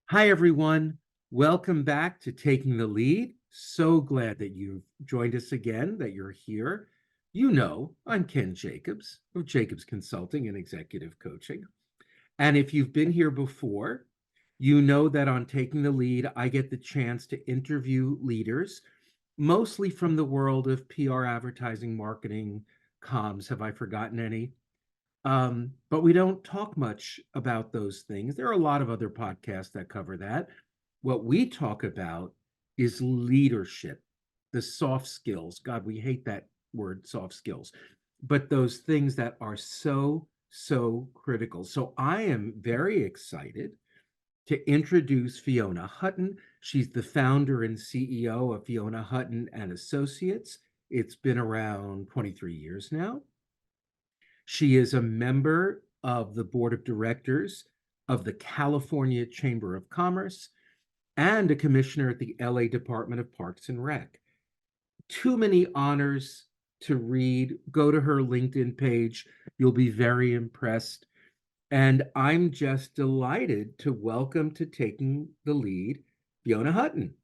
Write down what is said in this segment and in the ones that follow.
Hi, everyone. Welcome back to Taking the Lead. So glad that you've joined us again, that you're here. You know, I'm Ken Jacobs of Jacobs Consulting and Executive Coaching. And if you've been here before, you know that on Taking the Lead, I get the chance to interview leaders, mostly from the world of PR, advertising, marketing, comms. Have I forgotten any? But we don't talk much about those things. There are a lot of other podcasts that cover that. What we talk about is leadership, the soft skills. God, we hate that word, soft skills, but those things that are so critical. So I am very excited to introduce Fiona Hutton. She's the founder and CEO of Fiona Hutton and Associates. It's been around 23 years now. She is a member of the board of directors of the California Chamber of Commerce and a commissioner at the LA Department of Parks and Rec. Too many honors to read. Go to her LinkedIn page. You'll be very impressed. And I'm just delighted to welcome to Taking the Lead, Fiona Hutton.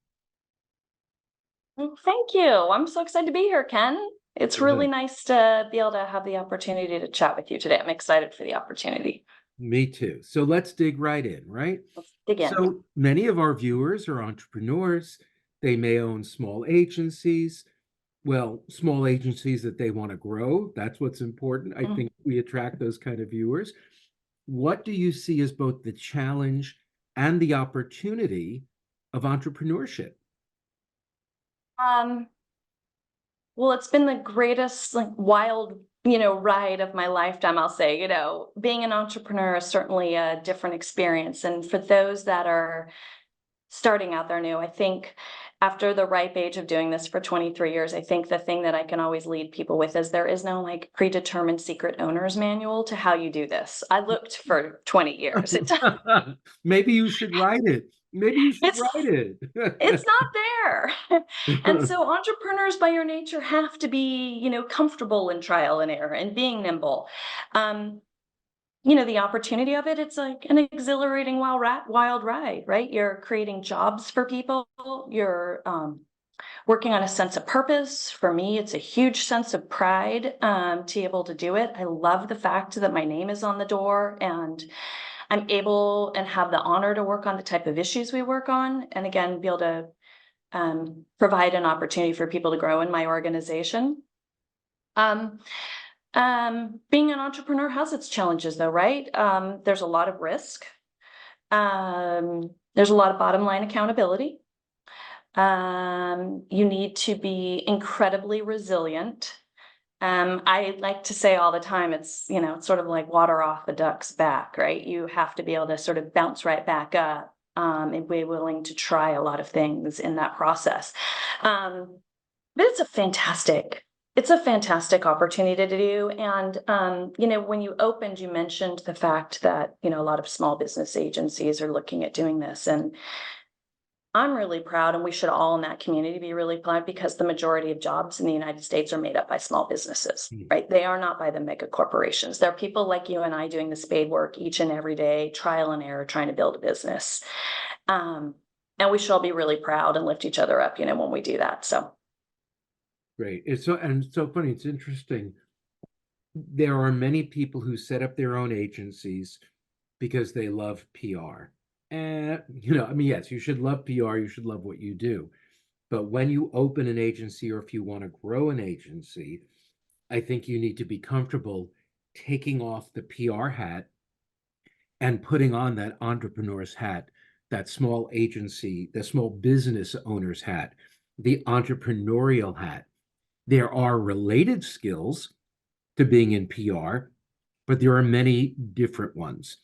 Well, thank you. I'm so excited to be here, Ken. It's really nice to be able to have the opportunity to chat with you today. I'm excited for the opportunity. Me too. So let's dig right in, right? Let's dig in. So many of our viewers are entrepreneurs. They may own small agencies. Well, small agencies that they want to grow. That's what's important. I think we attract those kind of viewers. What do you see as both the challenge and the opportunity of entrepreneurship? Um, well, it's been the greatest wild, ride of my lifetime, I'll say. Being an entrepreneur is certainly a different experience. And for those that are starting out there new, I think after the ripe age of doing this for 23 years, I think the thing that I can always lead people with is there is no predetermined secret owner's manual to how you do this. I looked for 20 years. Maybe you should write it. Maybe you should It's write it. it's not there. And so entrepreneurs by your nature have to be, comfortable in trial and error and being nimble. Um, the opportunity of it, it's like an exhilarating wild ride, right? You're creating jobs for people. You're working on a sense of purpose. For me, it's a huge sense of pride to be able to do it. I love the fact that my name is on the door and I'm able and have the honor to work on the type of issues we work on. And again, be able to provide an opportunity for people to grow in my organization. Um, Being an entrepreneur has its challenges though, right? There's a lot of risk. There's a lot of bottom line accountability. You need to be incredibly resilient. I like to say all the time, it's sort of like water off a duck's back, right? You have to be able to sort of bounce right back up, and be willing to try a lot of things in that process. But it's a fantastic opportunity to do. And, when you opened, you mentioned the fact that, a lot of small business agencies are looking at doing this. And I'm really proud, and we should all in that community be really proud because the majority of jobs in the United States are made up by small businesses, right? They are not by the mega corporations. There are people like you and I doing the spade work each and every day, trial and error, trying to build a business. And we should all be really proud and lift each other up, when we do that. So Great. It's so funny. It's interesting. There are many people who set up their own agencies because they love PR. And, yes, you should love PR, you should love what you do. But when you open an agency or if you want to grow an agency, I think you need to be comfortable taking off the PR hat and putting on that entrepreneur's hat, that small agency, the small business owner's hat, the entrepreneurial hat. There are related skills to being in PR, but there are many different ones.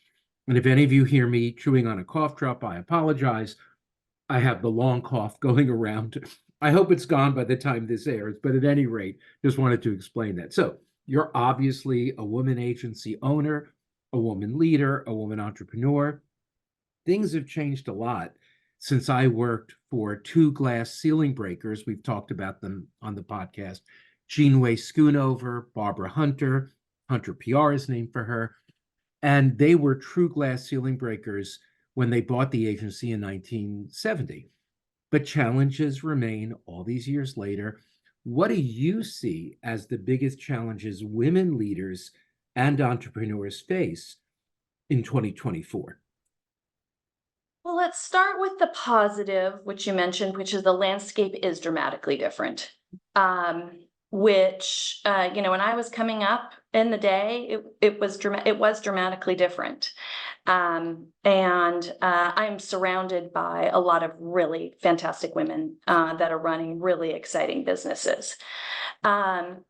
And if any of you hear me chewing on a cough drop, I apologize. I have the long cough going around. I hope it's gone by the time this airs, but at any rate, just wanted to explain that. So you're obviously a woman agency owner, a woman leader, a woman entrepreneur. Things have changed a lot since I worked for two glass ceiling breakers. We've talked about them on the podcast. Jeanway Schoonover, Barbara Hunter, Hunter PR is named for her. And they were true glass ceiling breakers when they bought the agency in 1970. But challenges remain all these years later. What do you see as the biggest challenges women leaders and entrepreneurs face in 2024? Well, let's start with the positive, which you mentioned, which is the landscape is dramatically different. Which when I was coming up in the day, it was dramatically different. And I'm surrounded by a lot of really fantastic women that are running really exciting businesses. But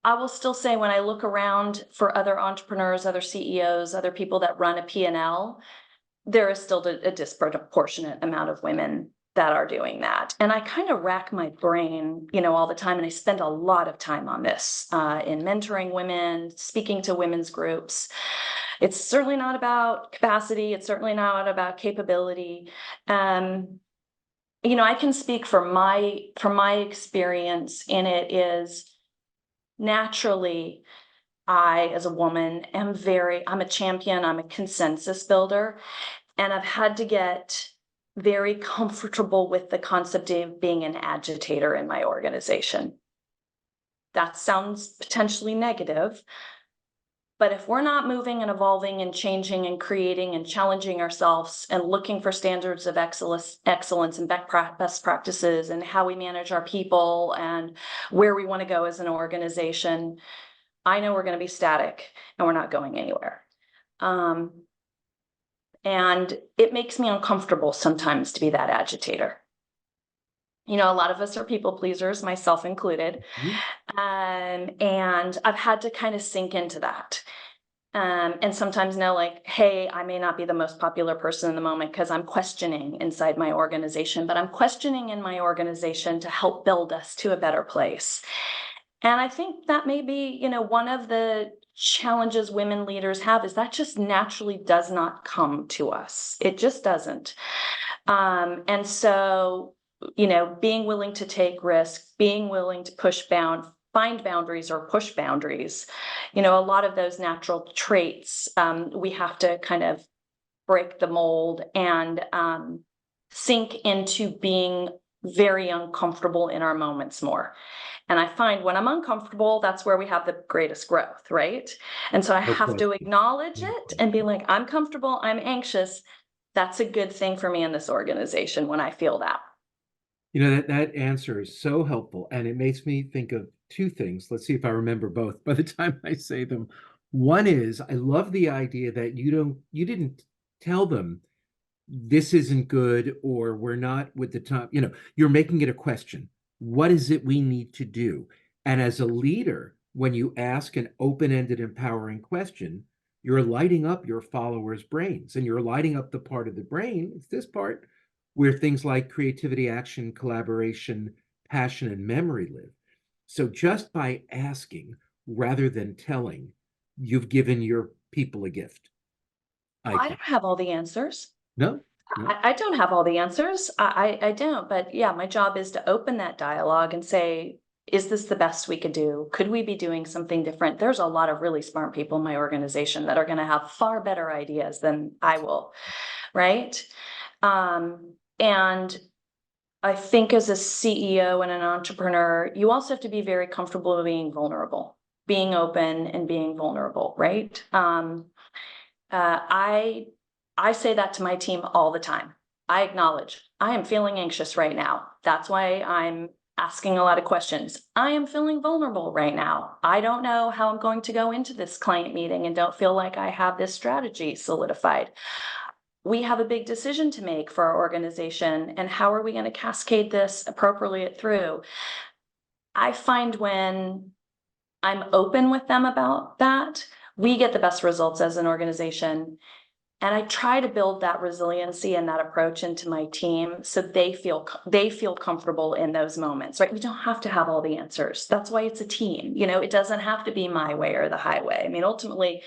I will still say, when I look around for other entrepreneurs, other CEOs, other people that run a P&L, there is still a disproportionate amount of women that are doing that. And I kind of rack my brain, all the time. And I spend a lot of time on this in mentoring women, speaking to women's groups. It's certainly not about capacity. It's certainly not about capability. I can speak from my experience in it is naturally, I, as a woman, I'm a champion, I'm a consensus builder, and I've had to get very comfortable with the concept of being an agitator in my organization. That sounds potentially negative, but if we're not moving and evolving and changing and creating and challenging ourselves and looking for standards of excellence and best practices and how we manage our people and where we want to go as an organization, I know we're going to be static and we're not going anywhere. And it makes me uncomfortable sometimes to be that agitator. A lot of us are people pleasers, myself included. And I've had to kind of sink into that. And sometimes know, like, hey, I may not be the most popular person in the moment because I'm questioning inside my organization, but I'm questioning in my organization to help build us to a better place. And I think that may be, one of the challenges women leaders have is that just naturally does not come to us. It just doesn't. And so, being willing to take risks, being willing to find boundaries or push boundaries, a lot of those natural traits, we have to kind of break the mold and sink into being very uncomfortable in our moments more. And I find when I'm uncomfortable, that's where we have the greatest growth, right? And so I have to acknowledge it and be like, I'm comfortable, I'm anxious. That's a good thing for me in this organization when I feel that. That answer is so helpful, and it makes me think of two things. Let's see if I remember both by the time I say them. One is, I love the idea that you didn't tell them this isn't good or we're not with the top. You're making it a question. What is it we need to do? And as a leader, when you ask an open-ended, empowering question, you're lighting up your followers' brains, and you're lighting up the part of the brain, it's this part, where things like creativity, action, collaboration, passion, and memory live. So just by asking rather than telling, you've given your people a gift. I don't have all the answers. No, no. I don't have all the answers. I don't. But yeah, my job is to open that dialogue and say, is this the best we could do? Could we be doing something different? There's a lot of really smart people in my organization that are going to have far better ideas than I will, right? And I think as a CEO and an entrepreneur, you also have to be very comfortable with being vulnerable, being open and being vulnerable, right? I say that to my team all the time. I acknowledge I am feeling anxious right now. That's why I'm asking a lot of questions. I am feeling vulnerable right now. I don't know how I'm going to go into this client meeting and don't feel like I have this strategy solidified. We have a big decision to make for our organization, and how are we going to cascade this appropriately through? I find when I'm open with them about that, we get the best results as an organization. And I try to build that resiliency and that approach into my team so they feel comfortable in those moments, right? We don't have to have all the answers. That's why it's a team. It doesn't have to be my way or the highway. I mean, ultimately,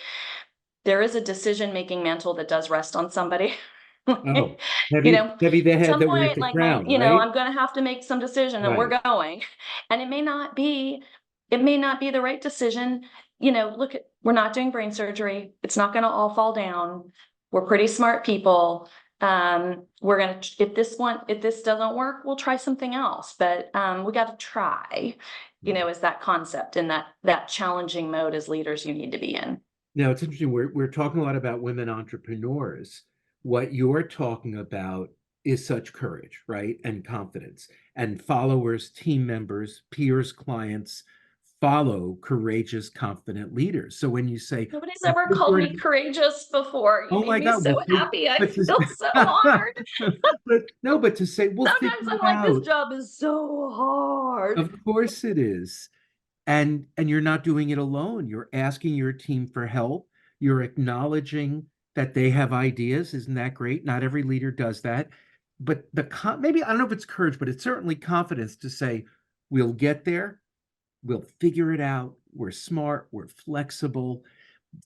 there is a decision-making mantle that does rest on somebody. Oh, heavy the At head some that wears point, the like crown, right? I'm going to have to make some decision, and we're Right. going. And it may not be the right decision. We're not doing brain surgery. It's not going to all fall down. we're pretty smart people. We're gonna, if this doesn't work, we'll try something else, but we got to try, is that concept, and that challenging mode as leaders you need to be in. Now, it's interesting. We're talking a lot about women entrepreneurs. What you're talking about is such courage, right? And confidence. And followers, team members, peers, clients follow courageous, confident leaders. So when you say, Nobody's I ever think called we're me in courageous before. You oh made my me God, so well, happy. I but to, feel so honored. but no, but to say, we'll Sometimes figure I'm it like, this out. job is so hard. Of course it is. And you're not doing it alone. You're asking your team for help. You're acknowledging that they have ideas. Isn't that great? Not every leader does that. But maybe I don't know if it's courage, but it's certainly confidence to say, we'll get there. We'll figure it out. We're smart. We're flexible.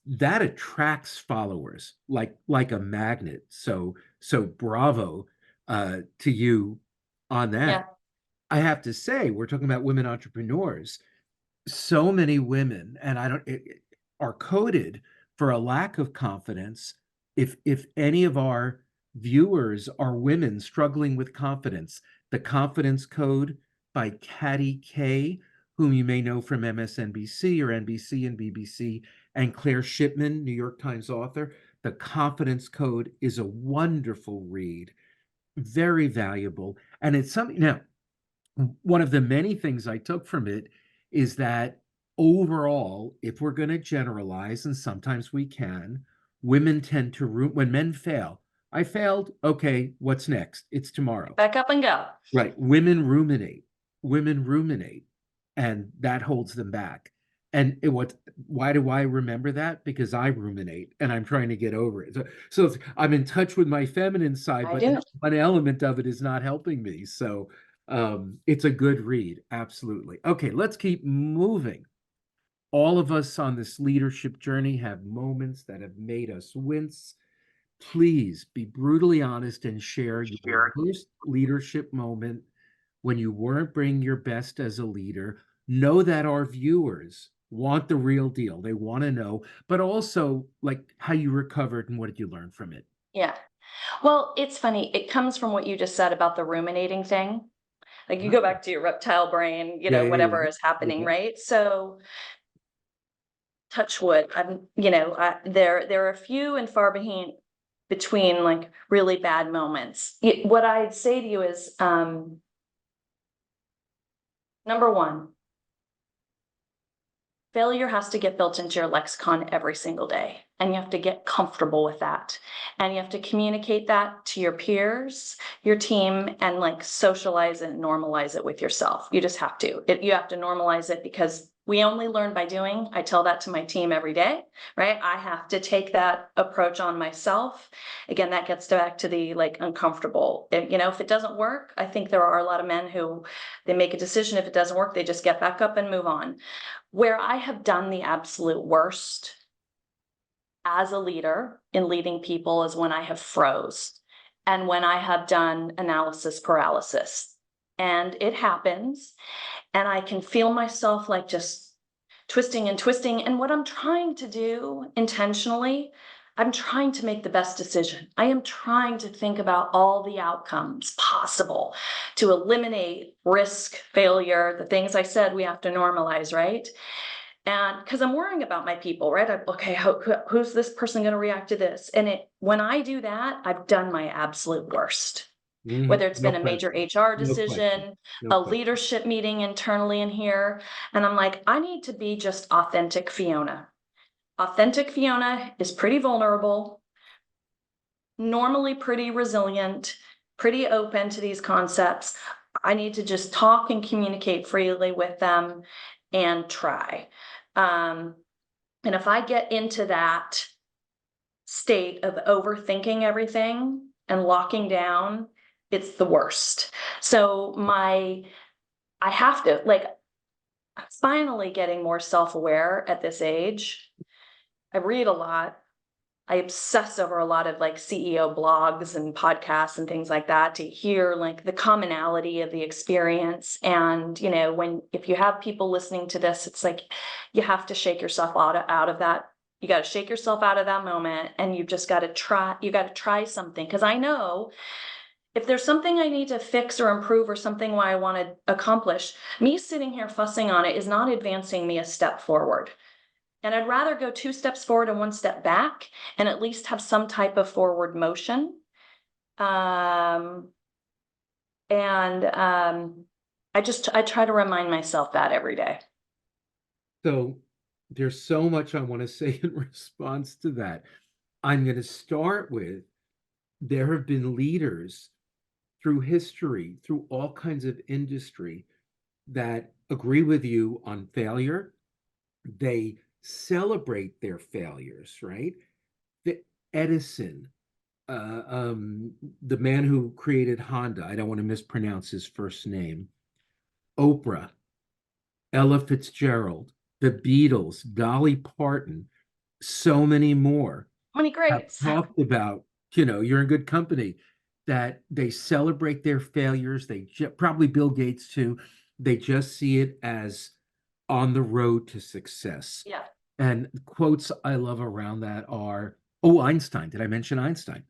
That attracts followers like a magnet. So bravo to you on Yeah. that. I have to say, we're talking about women entrepreneurs. So many women, and I don't are coded for a lack of confidence. If any of our viewers are women struggling with confidence, the Confidence Code by Katty Kay, whom you may know from MSNBC or NBC and BBC, and Claire Shipman, New York Times author. The Confidence Code is a wonderful read, very valuable, and it's something now one of the many things I took from it is that overall, if we're going to generalize, and sometimes we can, women tend to when men fail. I failed. Okay, what's next? It's tomorrow. Back up and go. Right. Women ruminate. Women ruminate, and that holds them back. And why do I remember that? Because I ruminate and I'm trying to get over it. So I'm in touch with my feminine side, I but do. one element of it is not helping me. So it's a good read. Absolutely. Okay, let's keep moving. All of us on this leadership journey have moments that have made us wince. Please be brutally honest and share your worst leadership moment when you weren't bringing your best as a leader. Know that our viewers want the real deal. They want to know, but also like how you recovered and what did you learn from it? Yeah. Well, it's funny. It comes from what you just said about the ruminating thing. Like you go Ah, back to your reptile brain, yeah, yeah, whatever yeah. is happening, Yeah. right? So touch wood. There are few and far between like really bad moments. What I'd say to you is, number one, failure has to get built into your lexicon every single day, and you have to get comfortable with that, and you have to communicate that to your peers, your team, and like socialize and normalize it with yourself. You just have to. You have to normalize it because we only learn by doing. I tell that to my team every day, right? I have to take that approach on myself. Again, that gets back to the like uncomfortable. If it doesn't work, I think there are a lot of men who they make a decision. If it doesn't work, they just get back up and move on. Where I have done the absolute worst as a leader in leading people is when I have froze and when I have done analysis paralysis. And it happens, and I can feel myself like just twisting and twisting. And what I'm trying to do intentionally, I'm trying to make the best decision. I am trying to think about all the outcomes possible to eliminate risk, failure, the things I said we have to normalize, right? And because I'm worrying about my people, right? Okay, who's this person going to react to this? And when I do that, I've done my absolute worst. Whether it's No been a major question. HR No question. decision, No a question. leadership meeting internally in here, and I'm like, I need to be just authentic Fiona. Authentic Fiona is pretty vulnerable, normally pretty resilient, pretty open to these concepts. I need to just talk and communicate freely with them and try. And if I get into that state of overthinking everything and locking down, it's the worst. So I have to like, I'm finally getting more self-aware at this age. I read a lot. I obsess over a lot of like CEO blogs and podcasts and things like that to hear like the commonality of the experience. And, if you have people listening to this, it's like you have to shake yourself out of that You got to shake yourself out of that moment, and you just got to try something. Because I know if there's something I need to fix or improve or something I want to accomplish, me sitting here fussing on it is not advancing me a step forward. And I'd rather go 2 steps forward and 1 step back and at least have some type of forward motion. I try to remind myself that every day. So there's so much I want to say in response to that. I'm going to start with there have been leaders through history, through all kinds of industry that agree with you on failure. They celebrate their failures, right? The Edison, the man who created Honda, I don't want to mispronounce his first name, Oprah, Ella Fitzgerald, the Beatles, Dolly Parton, so many more How many have greats? talked about, you're in good company, that they celebrate their failures. Probably Bill Gates too. They just see it as on the road to success. Yeah. And quotes I love around that are, oh, Einstein. Did I mention Einstein?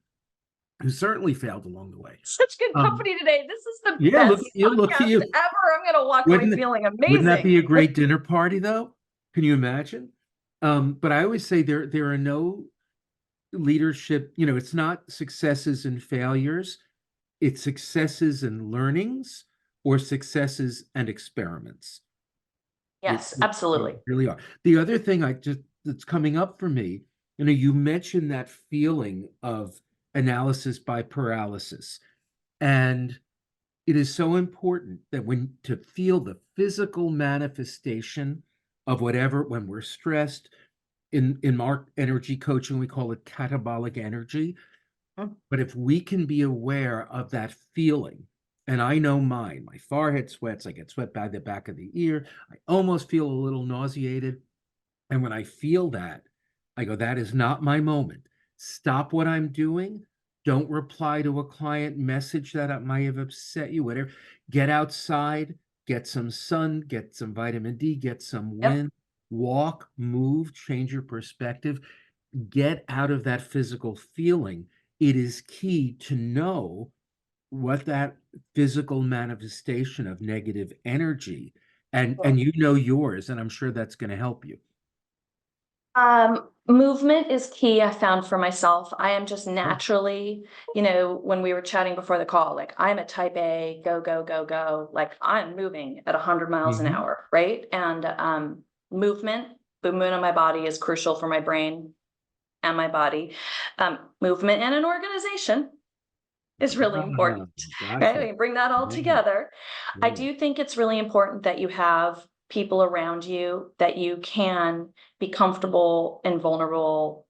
Who certainly failed along the way. Such good Um, company today. This is the yeah, best look at podcast you. ever. I'm going to walk away Wouldn't feeling wouldn't that amazing. be a great dinner party though? Can you imagine? But I always say there are no leadership, it's not successes and failures, it's successes and learnings or successes and experiments. Yes, They absolutely. really are. The other thing that's coming up for me, you mentioned that feeling of analysis by paralysis. And it is so important that when to feel the physical manifestation of whatever, when we're stressed, in our energy coaching, we call it catabolic energy. Mm. But if we can be aware of that feeling, and I know mine, my forehead sweats, I get sweat by the back of the ear, I almost feel a little nauseated. And when I feel that, I go, that is not my moment. Stop what I'm doing. Don't reply to a client message that might have upset you, whatever. Get outside, get some sun, get some vitamin D, get some Yep. wind, walk, move, change your perspective, get out of that physical feeling. It is key to know what that physical manifestation of negative energy, and yours, and I'm sure that's going to help you. Movement is key, I found for myself. I am just naturally, when we were chatting before the call, like I'm a type A, go, go, go, go. Like I'm moving at 100 miles an Mhm. hour, right? And movement, the movement of my body is crucial for my brain and my body. Movement in an organization is really important, Ah, right? gotcha. We bring that all Yeah, together. I yeah. do think it's really important that you have people around you that you can be comfortable and vulnerable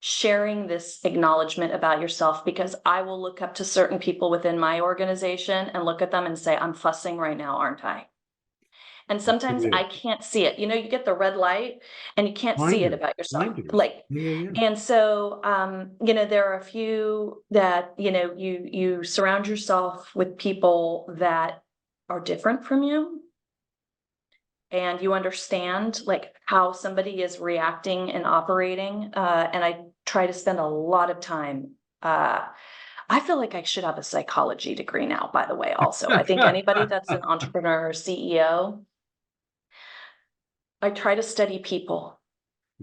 sharing this acknowledgement about yourself, because I will look up to certain people within my organization and look at them and say, I'm fussing right now, aren't I? And sometimes I Absolutely. can't see it. You get the red light and you can't see it Blinders, about yourself. blinders. Like, Yeah, yeah, yeah. and so, there are a few that, you surround yourself with people that are different from you, and you understand like how somebody is reacting and operating. And I try to spend a lot of time. I feel like I should have a psychology degree now, by the way, also. I think anybody that's an entrepreneur or CEO, I try to study people,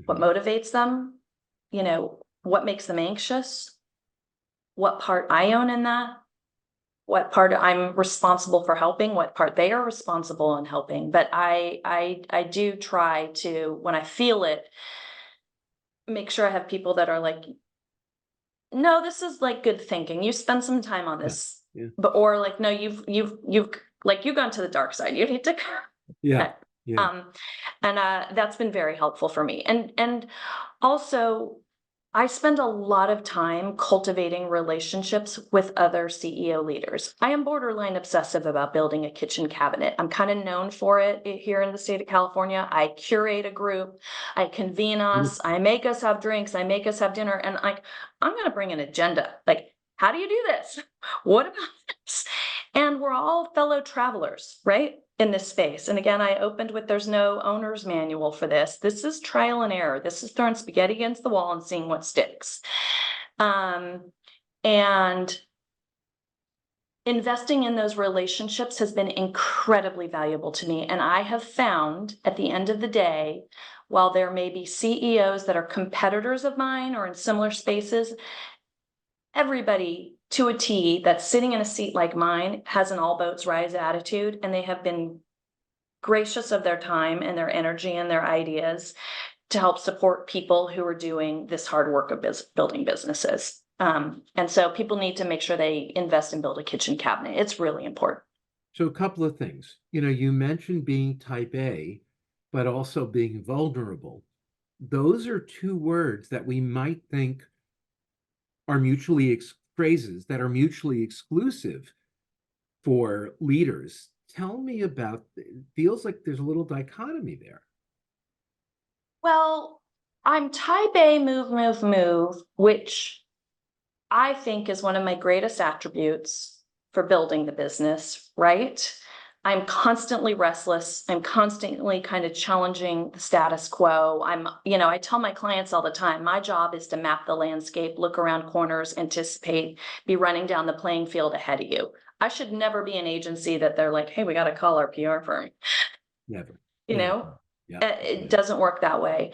what Mhm. motivates them, what makes them anxious, what part I own in that, what part I'm responsible for helping, what part they are responsible in helping. But I do try to, when I feel it, make sure I have people that are like, no, this is like good thinking. You spend some time on Yeah, this, yeah, but or like, no, you've like you've gone to the dark side. You need to yeah, yeah. um and that's been very helpful for me. And also I spend a lot of time cultivating relationships with other CEO leaders. I am borderline obsessive about building a kitchen cabinet. I'm kind of known for it here in the state of California. I curate a group, I convene us, I make us have drinks, I make us have dinner, and I'm going to bring an agenda. Like, how do you do this? What about this? And we're all fellow travelers, right? in this space. And again, I opened with there's no owner's manual for this. This is trial and error. This is throwing spaghetti against the wall and seeing what sticks. And investing in those relationships has been incredibly valuable to me. And I have found at the end of the day, while there may be CEOs that are competitors of mine or in similar spaces, everybody to a T that's sitting in a seat like mine has an all boats rise attitude, and they have been gracious of their time and their energy and their ideas to help support people who are doing this hard work of building businesses. And so people need to make sure they invest and build a kitchen cabinet. It's really important. So a couple of things. You mentioned being type A, but also being vulnerable. Those are two words that we might think are phrases that are mutually exclusive for leaders. Tell me about, it feels like there's a little dichotomy there. Well, I'm type A, move, which I think is one of my greatest attributes for building the business, right? I'm constantly restless. I'm constantly kind of challenging the status quo. I tell my clients all the time, my job is to map the landscape, look around corners, anticipate, be running down the playing field ahead of you. I should never be an agency that they're like, hey, we got to call our PR firm. Never. You Never. know, Yeah. it doesn't work that way.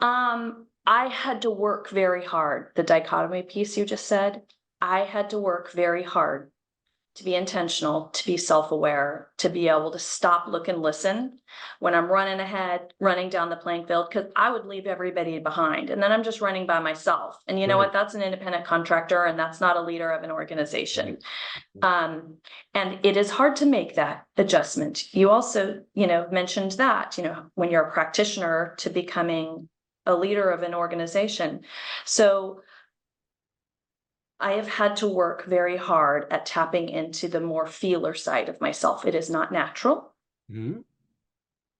I had to work very hard. The dichotomy piece you just said, I had to work very hard to be intentional, to be self-aware, to be able to stop, look, and listen when I'm running ahead, running down the playing field, because I would leave everybody behind. And then I'm just running by myself. And you know what? That's an independent contractor, and that's not a leader of an organization. And it is hard to make that adjustment. You also, mentioned that, when you're a practitioner to becoming a leader of an organization. So I have had to work very hard at tapping into the more feeler side of myself. It is not natural. Mm-hmm.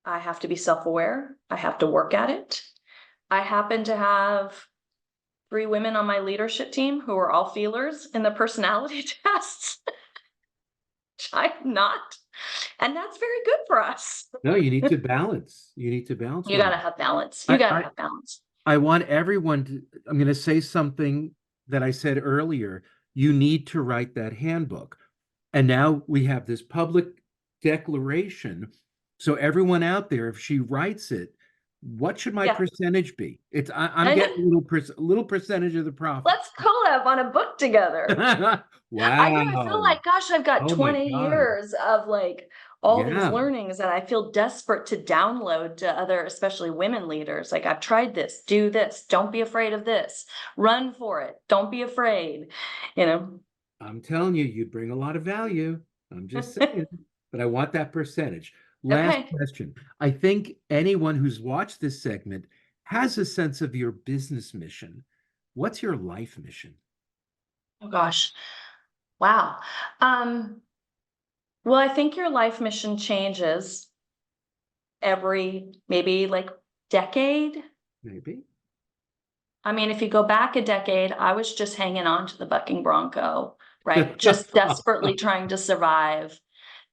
I have to be self-aware. I have to work at it. I happen to have 3 women on my leadership team who are all feelers in the personality tests. I'm not. And that's very good for us. No, you need to balance. You need to balance. You got to have balance. You got to have balance. I want everyone to, I'm going to say something that I said earlier. You need to write that handbook. And now we have this public declaration. So everyone out there, if she writes it, what should my percentage be? I'm getting a little percentage of the profit. Let's collab on a book together. Wow. I know, I feel like, gosh, I've got 20 years of all these learnings that I feel desperate to download to other, especially women leaders. Like, I've tried this, do this, don't be afraid of this, run for it, don't be afraid, I'm telling you, you'd bring a lot of value. I'm just saying, but I want that percentage. Last question. I think anyone who's watched this segment has a sense of your business mission. What's your life mission? Oh gosh. Wow. Well, I think your life mission changes every maybe decade. Maybe. I mean, if you go back a decade, I was just hanging on to the bucking bronco, right? Just desperately trying to survive,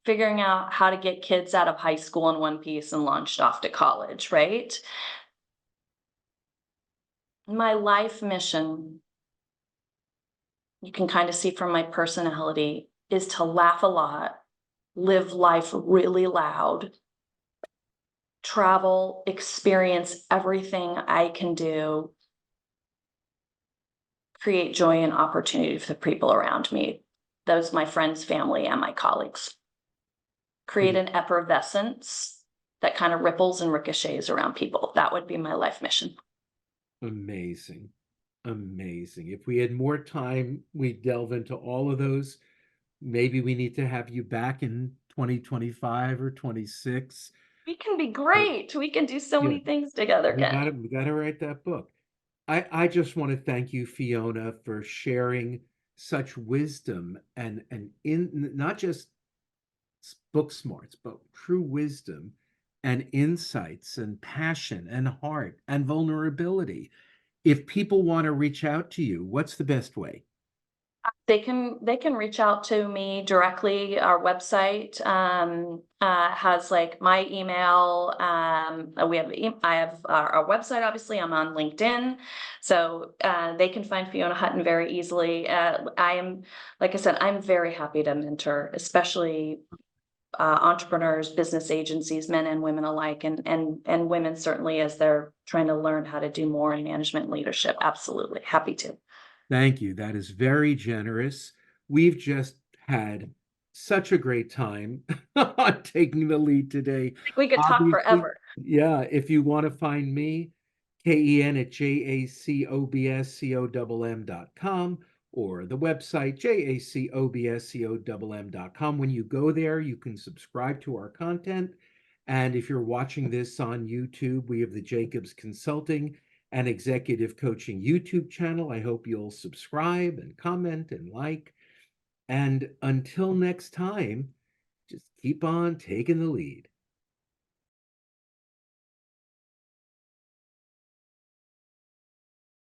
figuring out how to get kids out of high school in one piece and launched off to college, right? My life mission, you can kind of see from my personality, is to laugh a lot, live life really loud, travel, experience everything I can do, create joy and opportunity for the people around me, those my friends, family, and my colleagues. Create an effervescence that kind of ripples and ricochets around people. That would be my life mission. Amazing. Amazing. If we had more time, we'd delve into all of those. Maybe we need to have you back in 2025 or 26. We can be great. We can do so many things together again. We got to write that book. I just want to thank you, Fiona, for sharing such wisdom and in not just book smarts, but true wisdom and insights and passion and heart and vulnerability. If people want to reach out to you, what's the best way? They can reach out to me directly. Our website has like my email. We have I have our website. Obviously, I'm on LinkedIn, so they can find Fiona Hutton very easily. I am, like I said, I'm very happy to mentor, especially entrepreneurs, business agencies, men and women alike, and women certainly as they're trying to learn how to do more in management and leadership. Absolutely happy to. Thank you. That is very generous. We've just had such a great time on taking the lead today. We could talk Obviously, forever. yeah, if you want to find me, KEN at JACOBSCOMM.com or the website JACOBSCOMM.com. When you go there, you can subscribe to our content. And if you're watching this on YouTube, we have the Jacobs Consulting and Executive Coaching YouTube channel. I hope you'll subscribe and comment and like. And until next time, just keep on taking the lead.